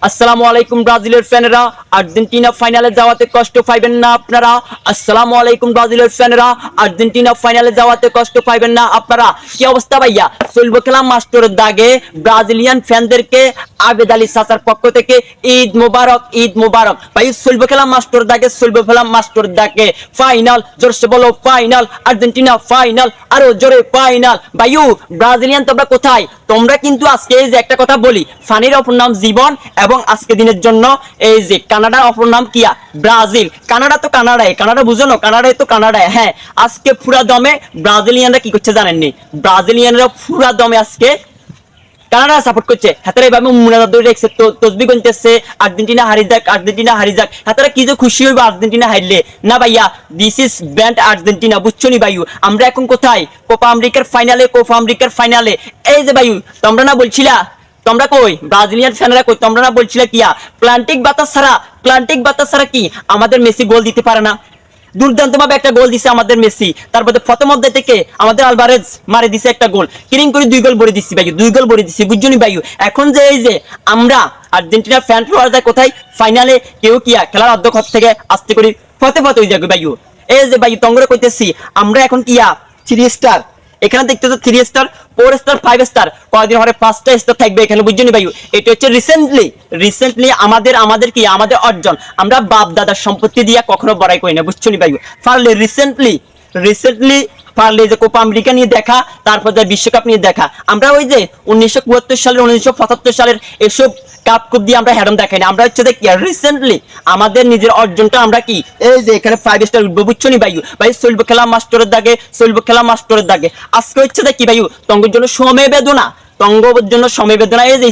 আসসালামু আলাইকুম ব্রাজিলের ফ্যানেরা, আর্জেন্টিনা ফাইনালে যাওয়াতে কষ্ট পাইবেন না আপনারা। আসসালামু আলাইকুম ব্রাজিলের ফ্যানেরা, আর্জেন্টিনা ফাইনালে যাওয়াতে কষ্ট পাইবেন না আপনারা। কি অবস্থা ভাইয়া? চলবে খেলা মাস্টারের দাগে ব্রাজিলিয়ান ফ্যানদেরকে আবেদ আলী চাচার পক্ষ থেকে ঈদ মোবারক, ঈদ মোবারক। ভাই চলবে খেলা মাস্টারের দাগে, চলবে খেলা মাস্টারের দাগে। ফাইনাল, জোরসে বলো ফাইনাল, আর্জেন্টিনা ফাইনাল, আরো জোরে ফাইনাল। ভাইউ ব্রাজিলিয়ান তোমরা কোথায়? তোমরা কিন্তু আজকে এই যে একটা কথা বলি, ফানির অপর নাম জীবন এবং আজকে দিনের জন্য এই যে কানাডার অপর নাম কিয়া ব্রাজিল। কানাডা তো কানাডায়, কানাডা বুঝো না, কানাডায় তো কানাডায়। হ্যাঁ, আজকে পুরা দমে ব্রাজিলিয়ানরা কি করছে জানেননি? ব্রাজিলিয়ানরা পুরা দমে আজকে কানাডা সাপোর্ট করছে। হাতারা এভাবে মুনাজাত ধরে রেখেছে, তসবি গুনতেছে আর্জেন্টিনা হারি যাক, আর্জেন্টিনা হারি যাক। হাতারা কি যে খুশি হইব আর্জেন্টিনা হারলে। না ভাইয়া, দিস ইজ ব্যান্ড আর্জেন্টিনা, বুঝছো নি ভাইউ? আমরা এখন কোথায়? কোপা আমেরিকার ফাইনালে, কোপা আমেরিকার ফাইনালে। এই যে ভাইউ, তোমরা না বলছিলা, তোমরা কই ব্রাজিলিয়ান ফ্যানরা কই? তোমরা না বলছিলা কিয়া প্লান্টিক বাতাস ছাড়া, প্লান্টিক বাতাস ছাড়া কি আমাদের মেসি গোল দিতে পারে না? দুর্দান্ত ভাবে একটা গোল দিছে আমাদের মেসি। তারপরে প্রথম অধ্যায় থেকে আমাদের আলভারেজ মারে দিছে একটা গোল, কিরিং করে 2 গোল ভরে দিচ্ছি ভাইউ, 2 গোল ভরে দিচ্ছি, বুঝছনি ভাইউ? এখন যে এই যে আমরা আর্জেন্টিনার ফ্যান ফলোয়ার যায় কোথায়? ফাইনালে কেউ কিয়া খেলার অধ্যক্ষ থেকে আস্তে করে ফতে হয়ে যাবে ভাইউ। এই যে ভাইউ তঙ্গরে কইতেছি, আমরা এখন কিয়া 3 স্টার, এখানে দেখতেছো 3 স্টার, 4 স্টার, 5 স্টার, কয়েকদিন পরে 5টা স্টার থাকবে এখানে, বুঝছনি ভাইউ? এটা হচ্ছে রিসেন্টলি আমাদের কি আমাদের অর্জন। আমরা বাপ দাদার সম্পত্তি দিয়া কখনো বড়াই করি না, বুঝছনি ভাইউ? ফারলে রিসেন্টলি পারলে যে কোপা আমেরিকা নিয়ে দেখা, তারপর যে বিশ্বকাপ নিয়ে দেখা। আমরা ওই যে 1974 সালের 1975 সালের এসব কাপ কুপ দিয়ে আমরা হ্যাডম দেখাই না। আমরা হচ্ছে যে কি রিসেন্টলি আমাদের নিজের অর্জনটা আমরা কি এই যে এখানে 5 স্টার উঠবো, বুঝছনি ভাইউ? ভাই চলবে খেলা মাস্টারের দাগে, চলবে খেলা মাস্টারের দাগে। আজকে হচ্ছে যে কি ভাইউ, তঙ্গের জন্য সমবেদনা, তঙ্গর জন্য সমবেদনা। এই যে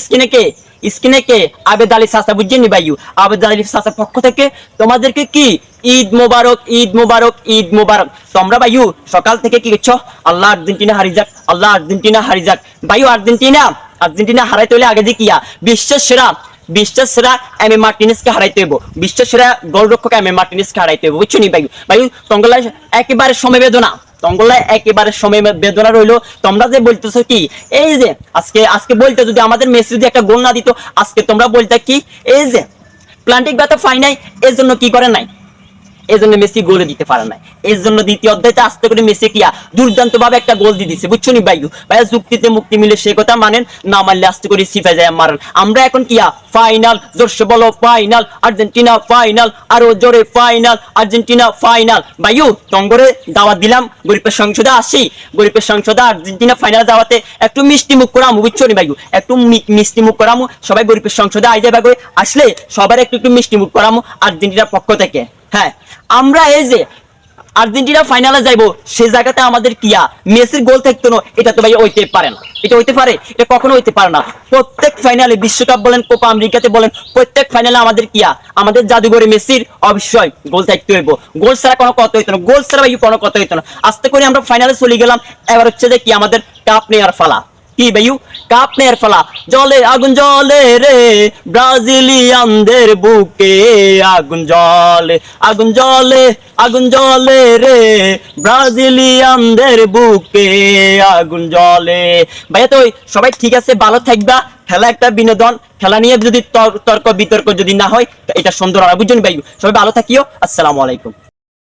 স্ক্রিনে কে আবেদ আলী চাচা, বুঝছেন ভাইউ? আবেদ আলী চাচার পক্ষ থেকে তোমাদেরকে কি ঈদ মোবারক, ঈদ মোবারক, ঈদ মোবারক। তোমরা ভাইউ সকাল থেকে কি করছো? আল্লাহ আর্জেন্টিনা হারি যাক, আল্লাহ আর্জেন্টিনা হারি যাক। ভাইউ আর্জেন্টিনা হারাইতে হলে আগে যে কিয়া বিশ্বের সেরা এমএ মার্টিনেজকে হারাইতে হইব, বিশ্বের সেরা গোলরক্ষক এমএ মার্টিনেজকে হারাইতে হইব, বুঝছনি ভাইউ? তঙ্গলা একেবারে সমবেদনা, তঙ্গলা একেবারে সমবেদনা রইলো। তোমরা যে বলতেছো কি এই যে আজকে বলতে যদি আমাদের মেসি যদি একটা গোল না দিত, আজকে তোমরা বলতে কি এই যে প্লান্টিক বাতা ফাই নাই, এর জন্য কি করে নাই? এই জন্য মেসি গোলে দিতে পারে না। এর জন্য দ্বিতীয় অধ্যায়তে আস্তে করে মেসি কিয়া দুর্দান্ত ভাবে একটা গোল দিয়ে দিছে, বুঝছনি ভাইউ? ভাইয়া যুক্তিতে মুক্তি মিলে সেই কথা মানেন, না মানলে আস্তে করে সিফা যায় মারেন। আমরা এখন কিয়া ফাইনাল, জোরসে বলো ফাইনাল, আর্জেন্টিনা ফাইনাল, আরো জোরে ফাইনাল, আর্জেন্টিনা ফাইনাল। ভাইউ তঙ্গরে দাওয়াত দিলাম, গরিবের সংসদে আসি, গরিবের সংসদে আর্জেন্টিনা ফাইনাল যাওয়াতে একটু মিষ্টি মুখ করামু, বুঝছনি ভাইউ? একটু মিষ্টি মুখ করামু, সবাই গরিবের সংসদে আই যাবে, আসলে সবার একটু মিষ্টি মুখ করামু আর্জেন্টিনার পক্ষ থেকে। হ্যাঁ, আমরা এই যে আর্জেন্টিনা ফাইনালে যাইবো, সেই জায়গাতে আমাদের কিয়া মেসির গোল থাকতো না, এটা তো ভাই হইতে পারে না। এটা হইতে পারে? এটা কখনো হইতে পারে না। প্রত্যেক ফাইনালে, বিশ্বকাপ বলেন, কোপা আমেরিকাতে বলেন, প্রত্যেক ফাইনালে আমাদের কিয়া আমাদের জাদুঘরে মেসির অবশ্যই গোল থাকতে হইব। গোল ছাড়া কোনো কথা হইতো না, গোল ছাড়া ভাই কোনো কথা হইতো না। আস্তে করে আমরা ফাইনালে চলে গেলাম, এবার হচ্ছে যে কি আমাদের কাপ নেওয়ার ফালা। কি ভাইউ? কাপ নেয়ার ফলা। জলে আগুন জলে রে ব্রাজিলিয়ানদের বুকে, আগুন জলে, আগুন জলে, আগুন জলে রে ব্রাজিলিয়ানদের বুকে, আগুন জলে। ভাইয়া তো সবাই ঠিক আছে, ভালো থাকবা। খেলা একটা বিনোদন, খেলা নিয়ে যদি তর্ক বিতর্ক যদি না হয় এটা সুন্দর হয়, বুঝছেন ভাইউ? সবাই ভালো থাকিও। আসসালামু আলাইকুম।